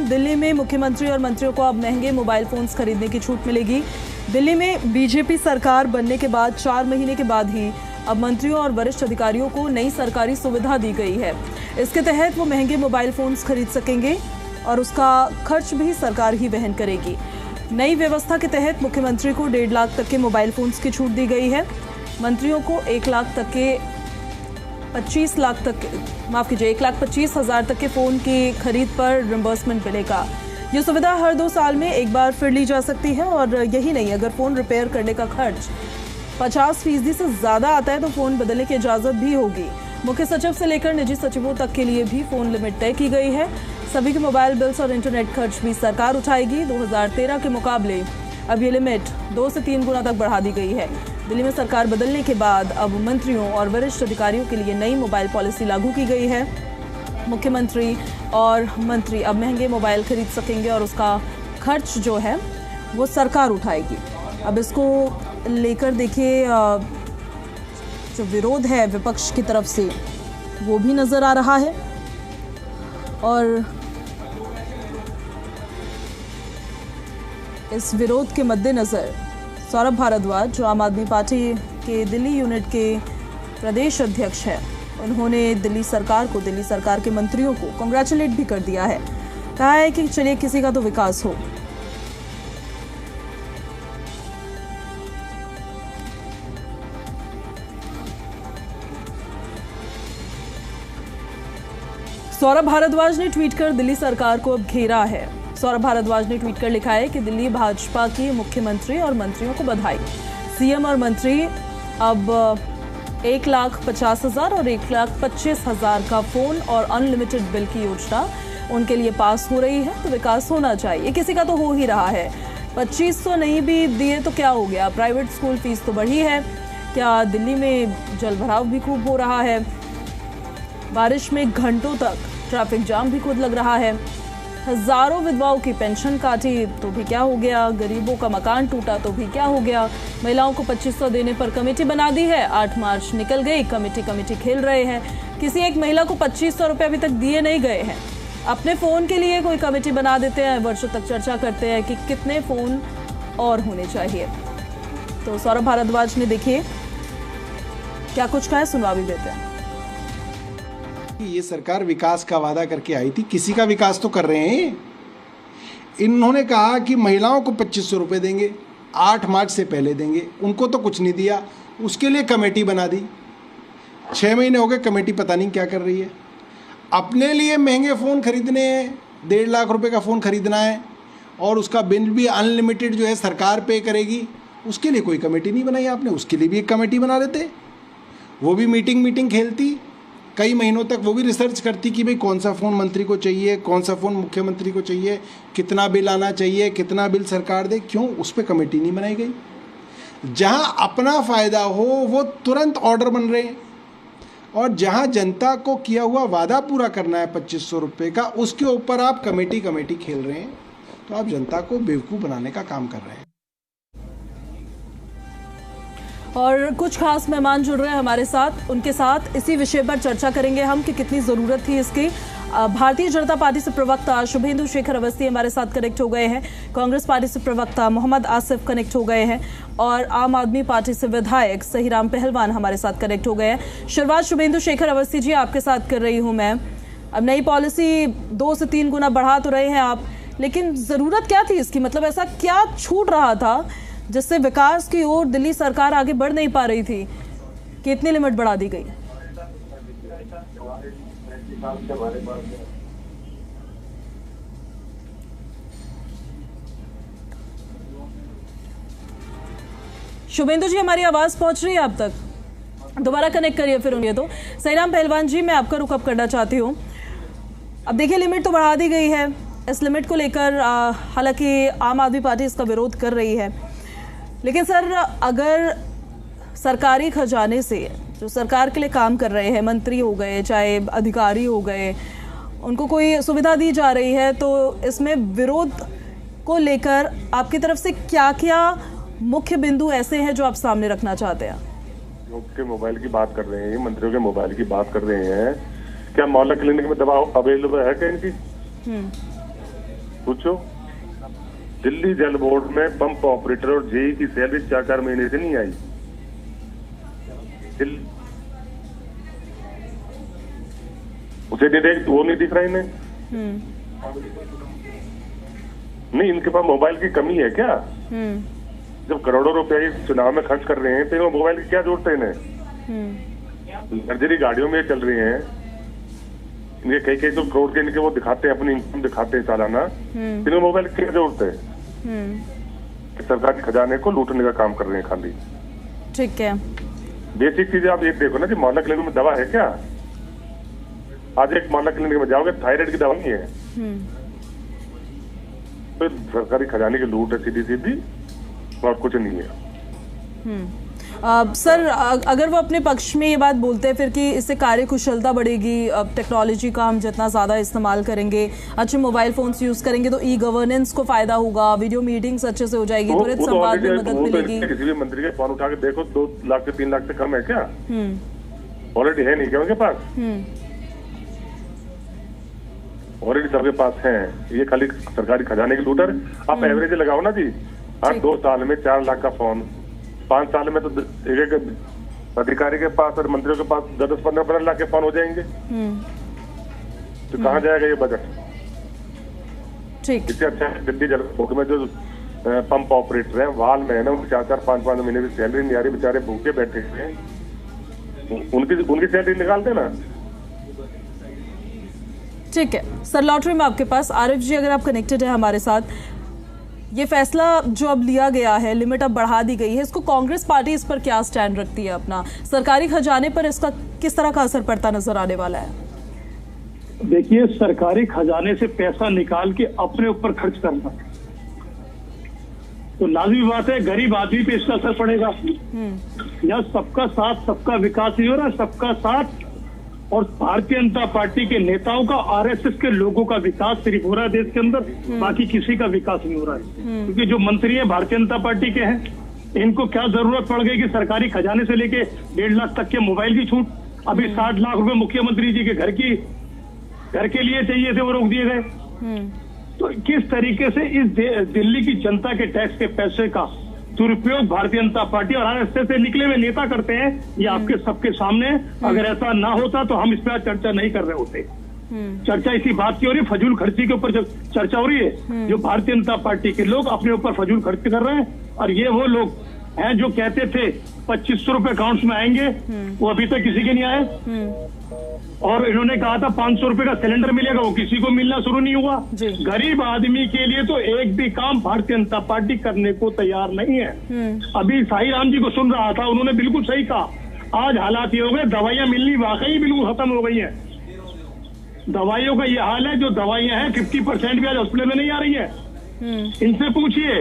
दिल्ली में मुख्यमंत्री और मंत्रियों को अब महंगे मोबाइल फोन्स खरीदने की छूट मिलेगी। दिल्ली में बीजेपी सरकार बनने के बाद 4 महीने के बाद ही अब मंत्रियों और वरिष्ठ अधिकारियों को नई सरकारी सुविधा दी गई है। इसके तहत वो महंगे मोबाइल फोन्स खरीद सकेंगे और उसका खर्च भी सरकार ही वहन करेगी। नई व्यवस्था के तहत मुख्यमंत्री को 1.5 लाख तक के मोबाइल फोन्स की छूट दी गई है। मंत्रियों को 1 लाख तक के 1 लाख 25 हज़ार तक के फ़ोन की खरीद पर रिम्बर्समेंट मिलेगा। ये सुविधा हर 2 साल में एक बार फिर ली जा सकती है और यही नहीं, अगर फ़ोन रिपेयर करने का खर्च 50% से ज़्यादा आता है तो फ़ोन बदलने की इजाज़त भी होगी। मुख्य सचिव से लेकर निजी सचिवों तक के लिए भी फ़ोन लिमिट तय की गई है। सभी के मोबाइल बिल्स और इंटरनेट खर्च भी सरकार उठाएगी। 2013 के मुकाबले अब ये लिमिट 2 से 3 गुना तक बढ़ा दी गई है। दिल्ली में सरकार बदलने के बाद अब मंत्रियों और वरिष्ठ अधिकारियों के लिए नई मोबाइल पॉलिसी लागू की गई है। मुख्यमंत्री और मंत्री अब महंगे मोबाइल खरीद सकेंगे और उसका खर्च जो है वो सरकार उठाएगी। अब इसको लेकर देखिए जो विरोध है विपक्ष की तरफ से वो भी नजर आ रहा है और इस विरोध के मद्देनजर सौरभ भारद्वाज जो आम आदमी पार्टी के दिल्ली यूनिट के प्रदेश अध्यक्ष हैं, उन्होंने दिल्ली सरकार के मंत्रियों को कांग्रेचुलेट भी कर दिया है। कहा है कि चलिए किसी का तो विकास हो। सौरभ भारद्वाज ने ट्वीट कर दिल्ली सरकार को अब घेरा है। सौरभ भारद्वाज ने ट्वीट कर लिखा है कि दिल्ली भाजपा की मुख्यमंत्री और मंत्रियों को बधाई। सीएम और मंत्री अब 1,50,000 और 1,25,000 का फोन और अनलिमिटेड बिल की योजना उनके लिए पास हो रही है। तो विकास होना चाहिए, किसी का तो हो ही रहा है। 2500 नहीं भी दिए तो क्या हो गया, प्राइवेट स्कूल फीस तो बढ़ी है। क्या दिल्ली में जल भराव भी खूब हो रहा है। बारिश में घंटों तक ट्रैफिक जाम भी खुद लग रहा है। हजारों विधवाओं की पेंशन काटी तो भी क्या हो गया, गरीबों का मकान टूटा तो भी क्या हो गया। महिलाओं को 2500 देने पर कमेटी बना दी है। 8 मार्च निकल गई, कमेटी खेल रहे हैं। किसी एक महिला को 2500 रुपये अभी तक दिए नहीं गए हैं। अपने फ़ोन के लिए कोई कमेटी बना देते हैं, वर्षों तक चर्चा करते हैं कि कितने फ़ोन और होने चाहिए। तो सौरभ भारद्वाज ने देखिए क्या कुछ कहा है, सुनवा भी देते हैं। ये सरकार विकास का वादा करके आई थी, किसी का विकास तो कर रहे हैं। इन्होंने कहा कि महिलाओं को 2500 रुपये देंगे, 8 मार्च से पहले देंगे, उनको तो कुछ नहीं दिया। उसके लिए कमेटी बना दी। 6 महीने हो गए, कमेटी पता नहीं क्या कर रही है। अपने लिए महंगे फ़ोन खरीदने हैं, 1.5 लाख रुपए का फ़ोन खरीदना है और उसका बिल भी अनलिमिटेड जो है सरकार पे करेगी। उसके लिए कोई कमेटी नहीं बनाई आपने, उसके लिए भी एक कमेटी बना देते। वो भी मीटिंग खेलती कई महीनों तक, वो भी रिसर्च करती कि भाई कौन सा फ़ोन मंत्री को चाहिए, कौन सा फ़ोन मुख्यमंत्री को चाहिए, कितना बिल आना चाहिए, कितना बिल सरकार दे। क्यों उस पर कमेटी नहीं बनाई गई। जहां अपना फ़ायदा हो वो तुरंत ऑर्डर बन रहे हैं और जहां जनता को किया हुआ वादा पूरा करना है 2500 रुपये का, उसके ऊपर आप कमेटी खेल रहे हैं। तो आप जनता को बेवकूफ़ बनाने का काम कर रहे हैं। और कुछ खास मेहमान जुड़ रहे हैं हमारे साथ, उनके साथ इसी विषय पर चर्चा करेंगे हम कि कितनी ज़रूरत थी इसकी। भारतीय जनता पार्टी से प्रवक्ता शुभेंदु शेखर अवस्थी हमारे साथ कनेक्ट हो गए हैं। कांग्रेस पार्टी से प्रवक्ता मोहम्मद आसिफ कनेक्ट हो गए हैं और आम आदमी पार्टी से विधायक सहीराम पहलवान हमारे साथ कनेक्ट हो गए हैं। शुरुआत शुभेंदु शेखर अवस्थी जी आपके साथ कर रही हूँ मैं। अब नई पॉलिसी 2 से 3 गुना बढ़ा तो रहे हैं आप, लेकिन ज़रूरत क्या थी इसकी? मतलब ऐसा क्या छूट रहा था जिससे विकास की ओर दिल्ली सरकार आगे बढ़ नहीं पा रही थी कि इतनी लिमिट बढ़ा दी गई? शुभेंदु जी हमारी आवाज पहुंच रही है आप तक? दोबारा कनेक्ट करिए फिर उन्हें। तो सहीराम पहलवान जी मैं आपका रुख करना चाहती हूँ। अब देखिए लिमिट तो बढ़ा दी गई है। इस लिमिट को लेकर हालांकि आम आदमी पार्टी इसका विरोध कर रही है, लेकिन सर अगर सरकारी खजाने से जो सरकार के लिए काम कर रहे हैं, मंत्री हो गए चाहे अधिकारी हो गए, उनको कोई सुविधा दी जा रही है, तो इसमें विरोध को लेकर आपकी तरफ से क्या क्या मुख्य बिंदु ऐसे हैं जो आप सामने रखना चाहते हैं? लोग के मोबाइल की बात कर रहे हैं, मंत्रियों के मोबाइल की बात कर रहे हैं। क्या मोहल्ला क्लिनिक में दवा अवेलेबल है क्या इनकी? पूछो। दिल्ली जल बोर्ड में पंप ऑपरेटर और जेई की सैलरी 4 महीने से नहीं आई। उसे डायरेक्ट वो नहीं दिख रहा इन्हें। नहीं, इनके पास मोबाइल की कमी है क्या? जब करोड़ों रुपए इस चुनाव में खर्च कर रहे हैं तो मोबाइल की क्या जरूरत है इन्हें? लग्जरी गाड़ियों में चल रहे हैं, इनके कई तो करोड़ के इनके वो दिखाते हैं, अपनी इनकम दिखाते हैं सालाना। इन्हें मोबाइल की क्या जरूरत है? सरकारी खजाने को लूटने का काम कर रहे हैं खाली। ठीक है। बेसिक चीजें आप ये देखो ना कि मोहल्ला क्लिनिक में दवा है क्या? आज एक मोहल्ला क्लिनिक में जाओगे, थायराइड की दवा नहीं है। तो सरकारी खजाने की लूट है सीधी सीधी, और कुछ नहीं है। सर, अगर वो अपने पक्ष में ये बात बोलते हैं फिर कि इससे कार्य कुशलता बढ़ेगी, टेक्नोलॉजी का हम जितना ज़्यादा इस्तेमाल करेंगे, अच्छे मोबाइल फोन्स यूज करेंगे तो ई गवर्नेंस को फायदा होगा, वीडियो मीटिंग्स अच्छे से हो जाएगी, त्वरित संवाद में मदद मिलेगी। किसी भी मंत्री के फोन उठा के देखो, 2 लाख से 3 लाख से कम है क्या? ऑलरेडी है नहीं क्या उनके पास? ऑलरेडी सबके पास है। ये खाली सरकारी खजाने की लूटर। आप एवरेज लगाओ ना जी, हर 2 साल में 4 लाख का फोन, 5 साल में तो एक अधिकारी के पास और मंत्रियों के पास 10-15 लाख के फोन हो जाएंगे। तो कहाँ जाएगा ये बजट? ठीक। इससे अच्छा दिल्ली जल बोर्ड में जो पंप ऑपरेटर है, वाल में है ना, उनकी 4-5 महीने की सैलरी नहीं आ रही, बेचारे भूखे बैठे हैं, उनकी सैलरी निकाल देना। ठीक है सर, लौट रही मैं आपके पास। आरिफ जी, अगर आप कनेक्टेड है हमारे साथ, ये फैसला जो अब लिया गया है, लिमिट अब बढ़ा दी गई है, इसको कांग्रेस पार्टी इस पर क्या स्टैंड रखती है अपना? सरकारी खजाने पर इसका किस तरह का असर पड़ता नजर आने वाला है? देखिए, सरकारी खजाने से पैसा निकाल के अपने ऊपर खर्च करना तो लाजमी बात है गरीब आदमी पे इसका असर पड़ेगा। यहाँ सबका साथ सबका विकास नहीं हो रहा, सबका साथ और भारतीय जनता पार्टी के नेताओं का, आरएसएस के लोगों का विकास सिर्फ हो रहा है देश के अंदर, बाकी किसी का विकास नहीं हो रहा है। क्योंकि जो मंत्री है भारतीय जनता पार्टी के हैं, इनको क्या जरूरत पड़ गई कि सरकारी खजाने से लेके 1.5 लाख तक के मोबाइल की छूट, अभी 60 लाख रुपए मुख्यमंत्री जी के घर के लिए चाहिए थे, वो रोक दिए गए। तो किस तरीके से इस दिल्ली की जनता के टैक्स के पैसे का दुरुपयोग भारतीय जनता पार्टी और आरएसएस से निकले हुए नेता करते हैं, ये आपके सबके सामने। अगर ऐसा ना होता तो हम इस पर चर्चा नहीं कर रहे होते। चर्चा इसी बात की हो रही है, फजूल खर्ची के ऊपर चर्चा हो रही है। जो भारतीय जनता पार्टी के लोग अपने ऊपर फजूल खर्च कर रहे हैं, और ये वो लोग हैं जो कहते थे 2500 रुपए अकाउंट्स में आएंगे, वो अभी तक किसी के नहीं आए। और इन्होंने कहा था 500 रुपए का सिलेंडर मिलेगा, वो किसी को मिलना शुरू नहीं हुआ। गरीब आदमी के लिए तो एक भी काम भारतीय जनता पार्टी करने को तैयार नहीं है। अभी साई राम जी को सुन रहा था, उन्होंने बिल्कुल सही कहा। आज हालात ये हो गए, दवाइयां मिलनी वाकई बिल्कुल खत्म हो गई है। दवाइयों का ये हाल है, जो दवाइयां हैं 50% भी आज हॉस्पिटल में नहीं आ रही है। इनसे पूछिए,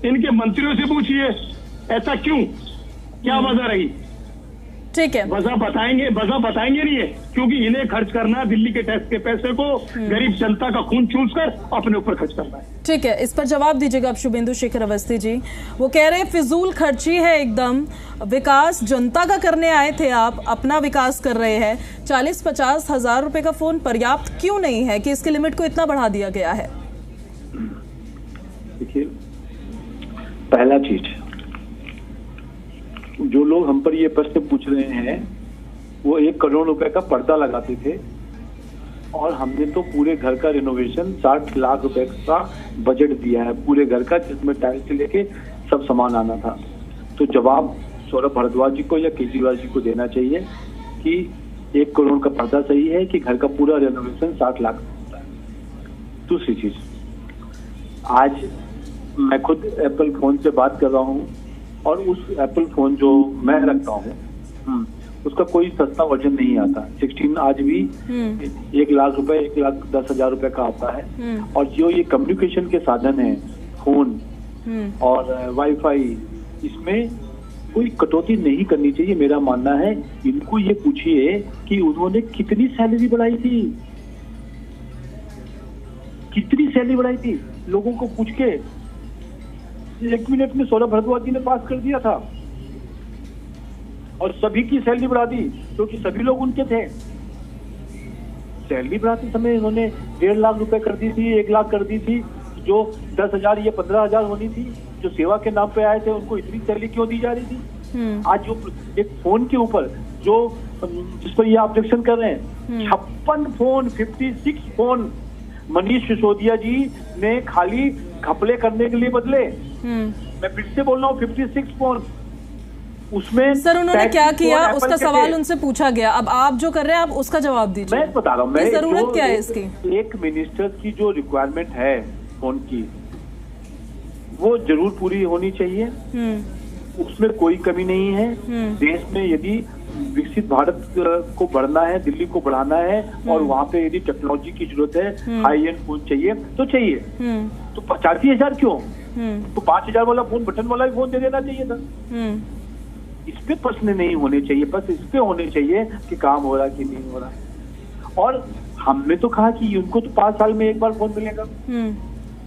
इनके मंत्रियों से पूछिए, ऐसा क्यों, क्या वजह रही? ठीक है, वजह बताएंगे नहीं है, क्योंकि इन्हें खर्च करना, दिल्ली के टैक्स के पैसे को गरीब जनता का खून चूस कर अपने ऊपर खर्च करना है। ठीक है, इस पर जवाब दीजिएगा आप शुभेंदु शेखर अवस्थी जी। वो कह रहे हैं फिजूल खर्ची है एकदम, विकास जनता का करने आए थे आप, अपना विकास कर रहे हैं। 40-50 हजार रुपए का फोन पर्याप्त क्यों नहीं है कि इसके लिमिट को इतना बढ़ा दिया गया है? देखिए, पहला चीज, जो लोग हम पर ये प्रश्न पूछ रहे हैं वो 1 करोड़ रुपए का पर्दा लगाते थे, और हमने तो पूरे घर का रिनोवेशन 60 लाख रुपए का बजट दिया है पूरे घर का, जिसमें टाइल्स से लेके सब सामान आना था। तो जवाब सौरभ भारद्वाज जी को या केजरीवाल जी को देना चाहिए कि 1 करोड़ का पर्दा सही है कि घर का पूरा रिनोवेशन 60 लाख होता है। दूसरी चीज, आज मैं खुद एप्पल फोन से बात कर रहा हूँ, और उस एप्पल फोन जो मैं रखता हूँ उसका कोई सस्ता वर्जन नहीं आता। 16 आज भी 1 लाख रुपए, 1,10,000 रुपए का आता है। और जो ये कम्युनिकेशन के साधन है, फोन और वाईफाई, इसमें कोई कटौती नहीं करनी चाहिए, मेरा मानना है। इनको ये पूछिए कि उन्होंने कितनी सैलरी बढ़ाई थी, कितनी सैलरी बढ़ाई थी, लोगों को पूछ के 1 मिनट में सौरभ भारद्वाज जी ने पास कर दिया था, और सभी की सैलरी बढ़ा दी, क्योंकि सभी लोग उनके थे। सैलरी बढ़ाते समय इन्होंने 1.5 लाख रुपए कर दी थी, 1 लाख कर दी थी, जो 10,000 या 15,000 होनी थी, जो सेवा के नाम पे आए थे, उनको इतनी सैलरी क्यों दी जा रही थी? आज जो एक फोन के ऊपर जो जिस पर ये ऑब्जेक्शन कर रहे हैं, 56 फोन, 56 फोन मनीष सिसोदिया जी ने खाली घपले करने के लिए बदले। मैं फिर से बोल रहा हूँ, 56 फोन। उसमें सर उन्होंने क्या किया उसका सवाल उनसे पूछा गया, अब आप जो कर रहे हैं आप उसका जवाब दीजिए। मैं बता रहा हूँ, मैं जरूरत क्या है इसकी? एक मिनिस्टर की जो रिक्वायरमेंट है फोन की, वो जरूर पूरी होनी चाहिए, उसमें कोई कमी नहीं है। देश में यदि विकसित भारत को बढ़ना है, दिल्ली को बढ़ाना है, और वहाँ पे यदि टेक्नोलॉजी की जरूरत है, हाई एंड फोन चाहिए तो चाहिए, तो 85,000 क्यों? तो 5,000 वाला फोन, बटन वाला भी फोन दे देना चाहिए था। इस पे प्रश्न नहीं होने चाहिए, बस इस पे होने चाहिए कि काम हो रहा कि नहीं हो रहा। और हमने तो कहा कि उनको तो 5 साल में एक बार फोन मिलेगा,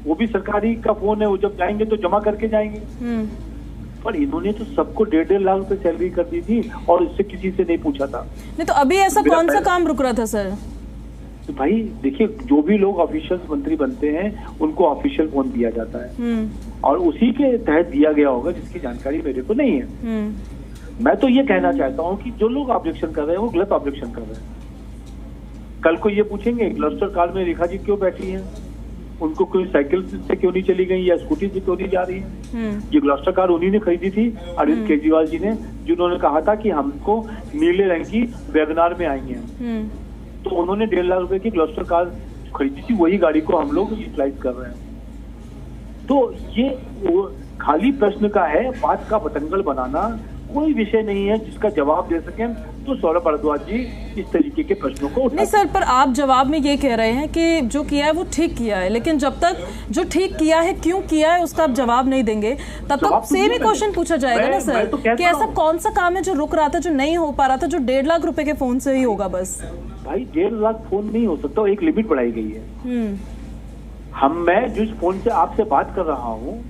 वो भी सरकारी का फोन है, वो जब जाएंगे तो जमा करके जाएंगे। पर इन्होंने तो सबको 1.5 लाख रुपए सैलरी कर दी थी और इससे किसी से नहीं पूछा था। नहीं तो अभी ऐसा कौन सा काम रुक रहा था सर? तो भाई देखिए, जो भी लोग ऑफिशियल मंत्री बनते हैं उनको ऑफिशियल फोन दिया जाता है, और उसी के तहत दिया गया होगा, जिसकी जानकारी मेरे को नहीं है। मैं तो ये कहना चाहता हूँ कि जो लोग ऑब्जेक्शन कर रहे हैं वो गलत ऑब्जेक्शन कर रहे हैं। कल को ये पूछेंगे क्लस्टर कार में रेखा जी क्यों बैठी हैं, उनको कोई साइकिल से क्यों नहीं चली गई या स्कूटी से क्यों नहीं जा रही है? ये क्लस्टर कार उन्हीं ने खरीदी थी, अरविंद केजरीवाल जी ने, जिन्होंने कहा था कि हमको नीले रंग की वैगनार में आएंगे। तो उन्होंने 1.5 लाख रुपए की क्लस्टर कार खरीदी थी, वही गाड़ी को हम लोग यूटिलाइज कर रहे हैं। तो ये खाली प्रश्न का है, बात का बतंगड़ बनाना कोई विषय नहीं है जिसका जवाब दे सकें। तो सौरभ भारद्वाज जी इस तरीके के प्रश्नों को नहीं सर, पर आप जवाब में ये कह रहे हैं कि जो किया है वो ठीक किया है, लेकिन जब तक जो ठीक किया है क्यों किया है उसका आप जवाब नहीं देंगे, तब तक सेम ही क्वेश्चन पूछा जाएगा ना सर, कि ऐसा कौन सा काम है जो रुक रहा था, जो नहीं हो पा रहा था, जो 1.5 लाख रुपए के फोन से ही होगा बस? भाई 1.5 लाख फोन नहीं हो सकता, एक लिमिट बढ़ाई गई है। मैं जिस फोन से आपसे बात कर रहा हूँ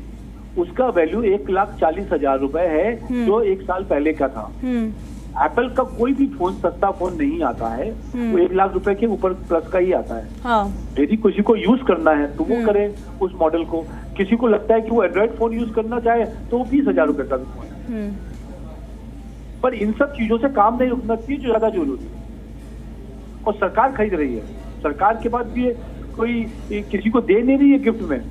उसका वैल्यू 1,40,000 रुपए है, जो 1 साल पहले का था। एप्पल का कोई भी फोन सस्ता फोन नहीं आता है, वो 1 लाख रुपए के ऊपर प्लस का ही आता है। यदि किसी को यूज करना है तो वो करे उस मॉडल को, किसी को लगता है कि वो एंड्रॉइड फोन यूज करना चाहे तो वो 20,000 रुपए का भी फोन है। पर इन सब चीजों से काम नहीं रुकना चाहिए जो ज्यादा जरूरी है, और सरकार खरीद रही है, सरकार के बाद भी कोई किसी को दे नहीं रही है गिफ्ट में।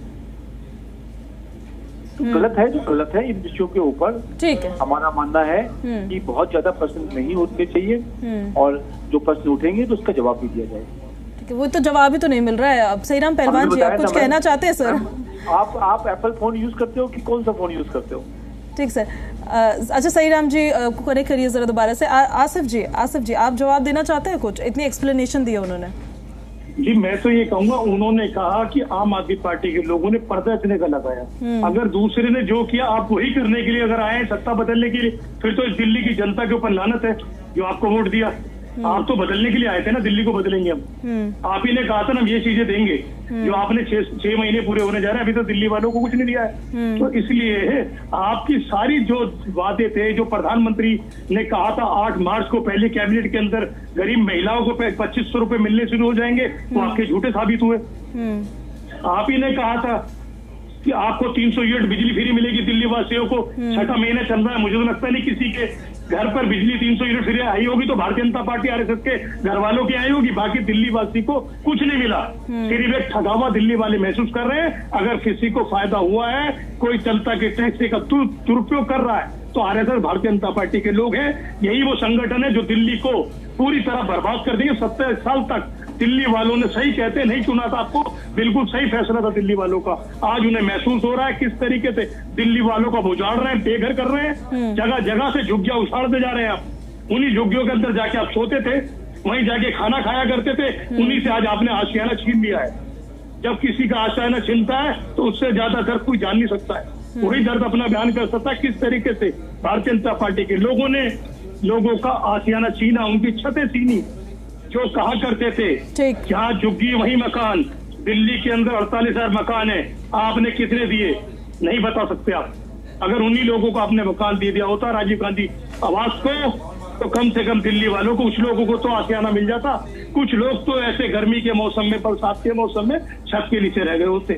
तो गलत है जो गलत है, इन विषयों के ऊपर ठीक है हमारा मानना है कि बहुत ज्यादा प्रश्न नहीं उठने चाहिए, और जो प्रश्न उठेंगे तो उसका जवाब भी दिया जाएगा। ठीक है, वो तो जवाब ही तो नहीं मिल रहा है। अब सहीराम पहलवान जी आप कुछ कहना चाहते हैं सर? आप एप्पल फोन यूज करते हो कि कौन सा फोन यूज करते हो? ठीक सर, अच्छा सहीराम जी को कनेक्ट करिए जरा दोबारा से। आसिफ जी आप जवाब देना चाहते हैं? कुछ इतनी एक्सप्लेनेशन दी है उन्होंने। जी मैं तो ये कहूंगा, उन्होंने कहा कि आम आदमी पार्टी के लोगों ने पर्दा इतने का लगाया, अगर दूसरे ने जो किया आप वही करने के लिए अगर आए सत्ता बदलने के लिए, फिर तो इस दिल्ली की जनता के ऊपर लानत है जो आपको वोट दिया। आप तो बदलने के लिए आए थे ना, दिल्ली को बदलेंगे हम। आप ही ने कहा था ना ये चीजें देंगे, जो आपने 6 महीने पूरे होने जा रहे हैं, अभी तो दिल्ली वालों को कुछ नहीं दिया है। तो इसलिए आपकी सारी जो वादे थे, जो प्रधानमंत्री ने कहा था 8 मार्च को पहले कैबिनेट के अंदर गरीब महिलाओं को 2,500 रुपए मिलने शुरू हो जाएंगे, वो आपके झूठे साबित हुए। आप ही ने कहा था कि आपको 300 यूनिट बिजली फ्री मिलेगी दिल्ली वासियों को, 6ठा महीना चल रहा है, मुझे तो लगता नहीं किसी के घर पर बिजली 300 यूनिट फ्री आई होगी तो भारतीय जनता पार्टी आरएसएस के घर वालों की आई होगी, बाकी दिल्ली वासी को कुछ नहीं मिला। सिर्फ एक ठगावा दिल्ली वाले महसूस कर रहे हैं। अगर किसी को फायदा हुआ है, कोई जनता के टैक्स का दुरुपयोग कर रहा है, तो आरएसएस भारतीय जनता पार्टी के लोग हैं। यही वो संगठन है जो दिल्ली को पूरी तरह बर्बाद कर देंगे। 70 साल तक दिल्ली वालों ने, सही कहते नहीं चुना था आपको, बिल्कुल सही फैसला था दिल्ली वालों का। आज उन्हें महसूस हो रहा है किस तरीके से दिल्ली वालों का उजाड़ रहे हैं, बेघर कर रहे हैं, जगह जगह से झुग्गियां उछाड़ते जा रहे हैं आप। उन्हीं झुग्गियों के अंदर जाके आप सोते थे, वहीं जाके खाना खाया करते थे, उन्हीं से आज आपने आशियाना छीन लिया है। जब किसी का आशियाना छीनता है तो उससे ज्यादा दर्द कोई जान नहीं सकता है, वही दर्द अपना बयान कर सकता है किस तरीके से भारतीय जनता पार्टी के लोगों ने लोगों का आशियाना छीना, उनकी छतें छीनी। जो कहा करते थे जहाँ झुग्गी वही मकान, दिल्ली के अंदर 48,000 मकान है, आपने कितने दिए नहीं बता सकते आप। अगर उन्हीं लोगों को आपने मकान दे दिया होता राजीव गांधी आवास को, तो कम से कम दिल्ली वालों को, कुछ लोगों को तो आके आना मिल जाता, कुछ लोग तो ऐसे गर्मी के मौसम में, बरसात के मौसम में छत के नीचे रह गए होते।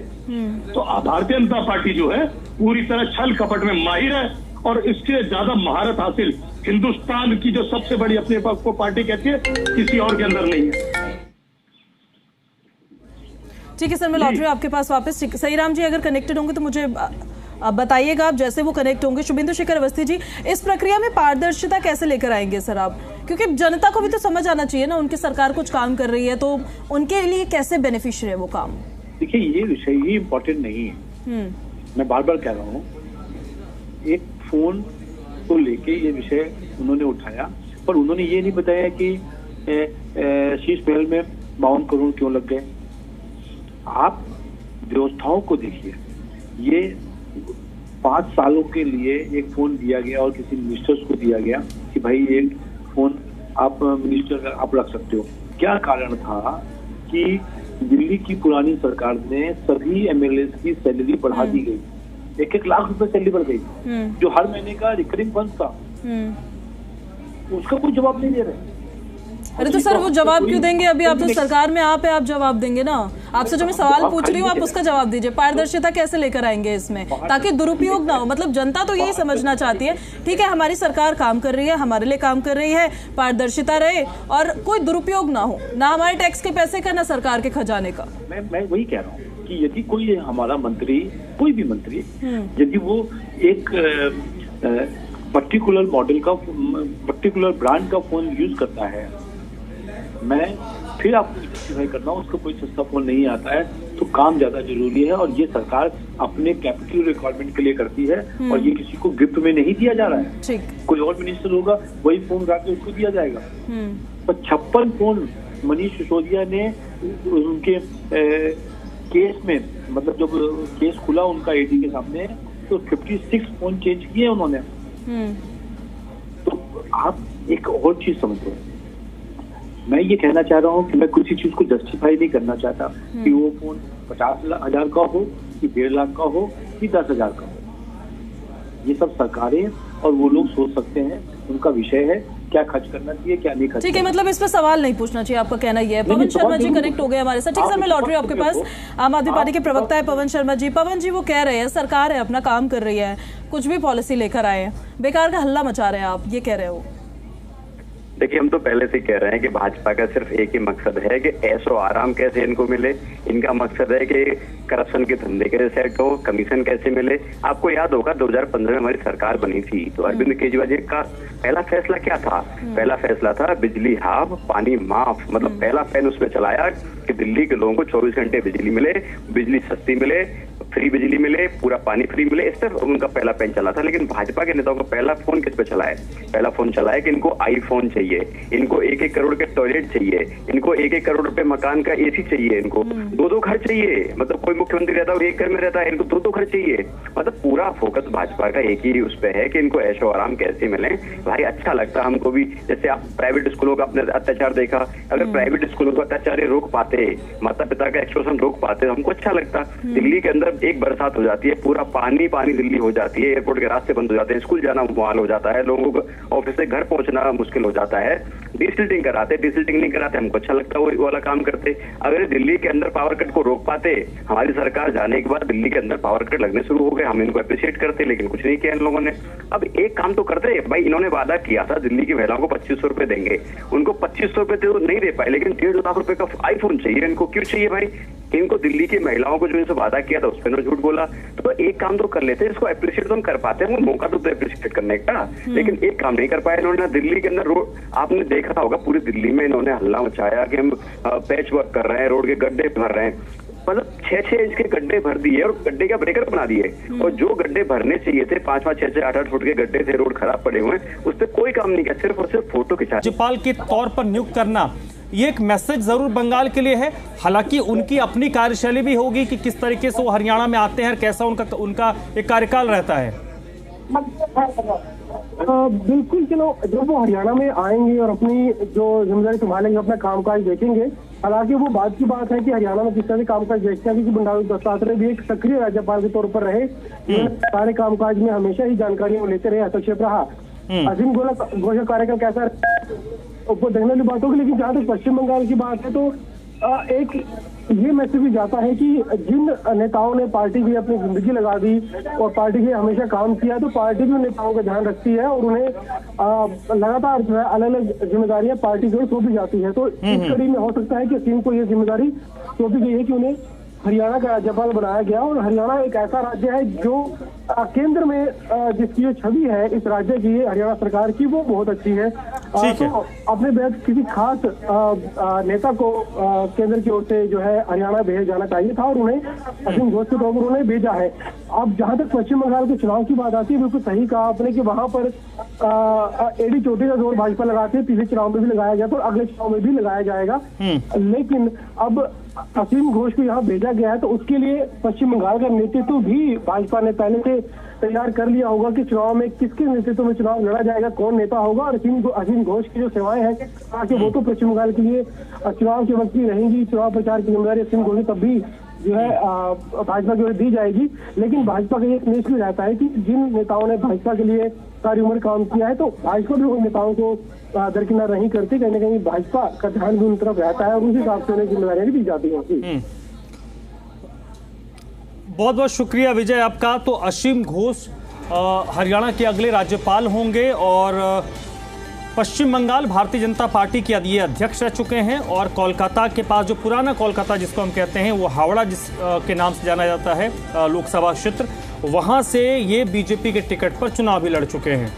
तो भारतीय जनता पार्टी जो है पूरी तरह छल कपट में माहिर है, और इसके ज्यादा महारत हासिल हिंदुस्तान की जो सबसे बड़ी अपने को पार्टी कहती है, किसी और के अंदर नहीं है। ठीक है सर, मैं लौट रही हूँ आपके पास वापस। सही राम जी अगर कनेक्टेड होंगे तो मुझे बताइएगा आप, जैसे वो कनेक्ट होंगे। शुभेंदु शेखर अवस्थी जी, इस प्रक्रिया में पारदर्शिता कैसे लेकर आएंगे सर आप? क्योंकि जनता को भी तो समझ आना चाहिए ना, उनकी सरकार कुछ काम कर रही है तो उनके लिए कैसे बेनिफिशियल है वो काम? देखिए, ये विषय ही इम्पोर्टेंट नहीं है। मैं बार बार कह रहा हूँ, एक फोन को लेके ये विषय उन्होंने उठाया, पर उन्होंने ये नहीं बताया कि शीश महल में 52 करोड़ क्यों लग गए। आप व्यवस्थाओं को देखिए, ये 5 सालों के लिए एक फोन दिया गया और किसी मिनिस्टर्स को दिया गया कि भाई ये फोन आप मिनिस्टर आप रख सकते हो। क्या कारण था कि दिल्ली की पुरानी सरकार ने सभी एमएलए की सैलरी बढ़ा दी गई, 1-1 लाख रुपए सैलरी बढ़ गई, जो हर महीने का रिकरिंग फंड था, उसका कोई जवाब नहीं दे रहे। अरे तो सर वो जवाब क्यों देंगे? अभी आप तो सरकार में आप जवाब देंगे ना। आपसे जो मैं सवाल पूछ रही हूँ आप उसका जवाब दीजिए। पारदर्शिता कैसे लेकर आएंगे इसमें ताकि दुरुपयोग ना हो? मतलब जनता तो यही समझना चाहती है, ठीक है हमारी सरकार काम कर रही है, हमारे लिए काम कर रही है, पारदर्शिता रहे और कोई दुरुपयोग ना हो, ना हमारे टैक्स के पैसे का, ना सरकार के खजाने का। मैं वही कह रहा हूँ कि यदि कोई हमारा मंत्री, कोई भी मंत्री, यदि वो एक पर्टिकुलर मॉडल का, पर्टिकुलर ब्रांड का फोन यूज करता है, मैं फिर आपको जस्टिफाई करना हूँ, उसको कोई सस्ता फोन नहीं आता है, तो काम ज्यादा जरूरी है। और ये सरकार अपने कैपिटल रिक्वायरमेंट के लिए करती है, और ये किसी को गिफ्ट में नहीं दिया जा रहा है। कोई और मिनिस्टर होगा वही फोन उठा के उसको दिया जाएगा। पर 56 फोन मनीष सिसोदिया ने उनके केस में, मतलब जब केस खुला उनका ईडी के सामने, तो 56 फोन चेंज किए उन्होंने। तो आप एक और चीज समझो, मैं ये कहना चाह रहा हूँ कि मैं किसी चीज को जस्टिफाई नहीं करना चाहता कि वो फोन 50,000 का हो कि 1.5 लाख का हो कि 10,000 का हो। ये सब सरकारें और वो लोग सोच सकते हैं, उनका विषय है क्या खर्च करना चाहिए क्या नहीं खर्च। ठीक है, मतलब इस पर सवाल नहीं पूछना चाहिए, आपका कहना ये है। पवन शर्मा जी कनेक्ट हो गए हमारे साथ। ठीक सर, मैं लौट रही हूँ आपके पास। आम आदमी पार्टी के प्रवक्ता है पवन शर्मा जी। पवन जी, वो कह रहे हैं सरकार है अपना काम कर रही है, कुछ भी पॉलिसी लेकर आए हैं, बेकार का हल्ला मचा रहे हैं, आप ये कह रहे हो? देखिए, हम तो पहले से कह रहे हैं कि भाजपा का सिर्फ एक ही मकसद है कि ऐशो आराम कैसे इनको मिले। इनका मकसद है कि करप्शन के धंधे कैसे सेट हो, कमीशन कैसे मिले। आपको याद होगा 2015 में हमारी सरकार बनी थी तो अरविंद केजरीवाल जी का पहला फैसला क्या था? पहला फैसला था बिजली हाफ पानी माफ। मतलब पहला फैन उसमें चलाया कि दिल्ली के लोगों को 24 घंटे बिजली मिले, बिजली सस्ती मिले, फ्री बिजली मिले, पूरा पानी फ्री मिले। इस पर उनका पहला पेन चला था। लेकिन भाजपा के नेताओं का पहला फोन किस पे चला है? पहला फोन चला है कि इनको आईफोन चाहिए, इनको 1-1 करोड़ के टॉयलेट चाहिए, इनको 1-1 करोड़ रुपए मकान का एसी चाहिए, इनको 2-2 घर चाहिए। मतलब कोई मुख्यमंत्री रहता है एक घर में रहता है, इनको 2-2 घर चाहिए। मतलब पूरा फोकस भाजपा का एक ही उस पर है कि इनको ऐशो आराम कैसे मिले। भाई अच्छा लगता है हमको भी, जैसे आप प्राइवेट स्कूलों का अपने अत्याचार देखा, अगर प्राइवेट स्कूलों का अत्याचार रोक पाते, माता पिता का एक्सटॉर्शन रोक पाते, हमको अच्छा लगता। दिल्ली के अंदर एक बरसात हो जाती है, पूरा पानी पानी दिल्ली हो जाती है, एयरपोर्ट के रास्ते बंद हो जाते हैं, स्कूल जाना मुहाल हो जाता है, लोगों को ऑफिस से घर पहुंचना मुश्किल हो जाता है। डिसिल्टिंग कराते, डिसिल्टिंग नहीं कराते, हमको अच्छा लगता है वो वाला काम करते। अगर दिल्ली के अंदर पावर कट को रोक पाते, हमारी सरकार जाने के बाद दिल्ली के अंदर पावर कट लगने शुरू हो गए, हम इनको अप्रिशिएट करते, लेकिन कुछ नहीं किया इन लोगों ने। अब एक काम तो करते भाई, इन्होंने वादा किया था दिल्ली की महिलाओं को 2500 रुपए देंगे, उनको 2500 रुपए तो नहीं दे पाए, लेकिन 1.5 लाख रुपए का आईफोन चाहिए इनको। क्यों चाहिए भाई? इनको दिल्ली की महिलाओं को जो इनसे वादा किया था उस पर झूठ बोला। तो एक काम तो कर लेते, इसको अप्रिशिएट तो हम कर पाते हैं, मौका तो अप्रिशिएट करने का, लेकिन एक काम नहीं कर पाए इन्होंने। दिल्ली के अंदर रोड आपने देखा होगा, पूरी दिल्ली में इन्होंने हल्ला मचाया कि हम पैच वर्क कर रहे हैं, रोड के गड्ढे भर रहे हैं। मतलब 6-6 इंच के गड्ढे भर दिए और गड्ढे का ब्रेकर बना दिए। और जो गड्ढे भरने चाहिए थे 5-5, 6-6, 8-8 फुट के गड्ढे थे, रोड खराब पड़े हुए, उस पर कोई काम नहीं किया, सिर्फ और सिर्फ फोटो खिंचा। राज्यपाल के तौर पर नियुक्त करना ये एक मैसेज जरूर बंगाल के लिए है। हालांकि उनकी अपनी कार्यशैली भी होगी कि किस तरीके से वो हरियाणा में आते हैं, कैसा उनका एक कार्यकाल रहता है। बिल्कुल, चलो जब वो हरियाणा में आएंगे और अपनी जो जिम्मेदारी संभालेंगे, अपना कामकाज देखेंगे। हालांकि वो बात की बात है कि हरियाणा में किस तरह से कामकाज देखते हैं, क्योंकि बंडारू दत्तात्रेय भी एक सक्रिय राज्यपाल के तौर पर रहे, सारे कामकाज में हमेशा ही जानकारियां लेते रहे, हस्तक्षेप रहा। असीम घोष का कार्यकाल कैसा वो देखने वाली बात होगी। लेकिन जहाँ तक पश्चिम बंगाल की बात है तो एक ये मैसेज भी जाता है कि जिन नेताओं ने पार्टी की अपनी जिंदगी लगा दी और पार्टी के हमेशा काम किया, तो पार्टी भी उन नेताओं का ध्यान रखती है और उन्हें लगातार जो है अलग अलग जिम्मेदारियां पार्टी को सौंपी जाती है। तो इस कड़ी में हो सकता है कि असीम को ये जिम्मेदारी सौंपी गई है कि उन्हें हरियाणा का राज्यपाल बनाया गया। और हरियाणा एक ऐसा राज्य है जो केंद्र में जिसकी जो छवि है इस राज्य की, हरियाणा सरकार की, वो बहुत अच्छी है। तो अपने बेहद किसी खास नेता को केंद्र की ओर से जो है हरियाणा भेजा जाना चाहिए था और उन्हें असीम घोष के तौर पर उन्हें भेजा है। अब जहां तक पश्चिम बंगाल के चुनाव की बात आती है, बिल्कुल सही कहा आपने कि वहां पर एडी चोटी का जोर भाजपा लगाती है। पिछले चुनाव में भी लगाया गया था और अगले चुनाव में भी लगाया जाएगा। लेकिन अब असीम घोष को यहाँ भेजा गया है तो उसके लिए पश्चिम बंगाल का नेतृत्व भी भाजपा ने पहले से तैयार कर लिया होगा कि चुनाव में किसके नेतृत्व में चुनाव लड़ा जाएगा, कौन नेता होगा। और असीम घोष की जो सेवाएं हैं ताकि वो तो पश्चिम बंगाल के लिए चुनाव के वक्त ही रहेंगी, चुनाव प्रचार की जिम्मेदारी असीम घोष तब भी जो है भाजपा की ओर दी जाएगी। लेकिन भाजपा का ये संदेश भी रहता है कि जिन नेताओं ने भाजपा के लिए सारी उम्र काम किया है तो भाजपा भी उन नेताओं को दरकिनार नहीं करती, कहीं ना कहीं भाजपा का ध्यान भी उन तरफ रहता है और उस हिसाब से उन्हें जिम्मेदारियां भी दी जाती हैं। बहुत बहुत शुक्रिया विजय आपका। तो असीम घोष हरियाणा के अगले राज्यपाल होंगे और पश्चिम बंगाल भारतीय जनता पार्टी के ये अध्यक्ष रह चुके हैं और कोलकाता के पास जो पुराना कोलकाता जिसको हम कहते हैं, वो हावड़ा जिस के नाम से जाना जाता है लोकसभा क्षेत्र, वहां से ये बीजेपी के टिकट पर चुनाव भी लड़ चुके हैं।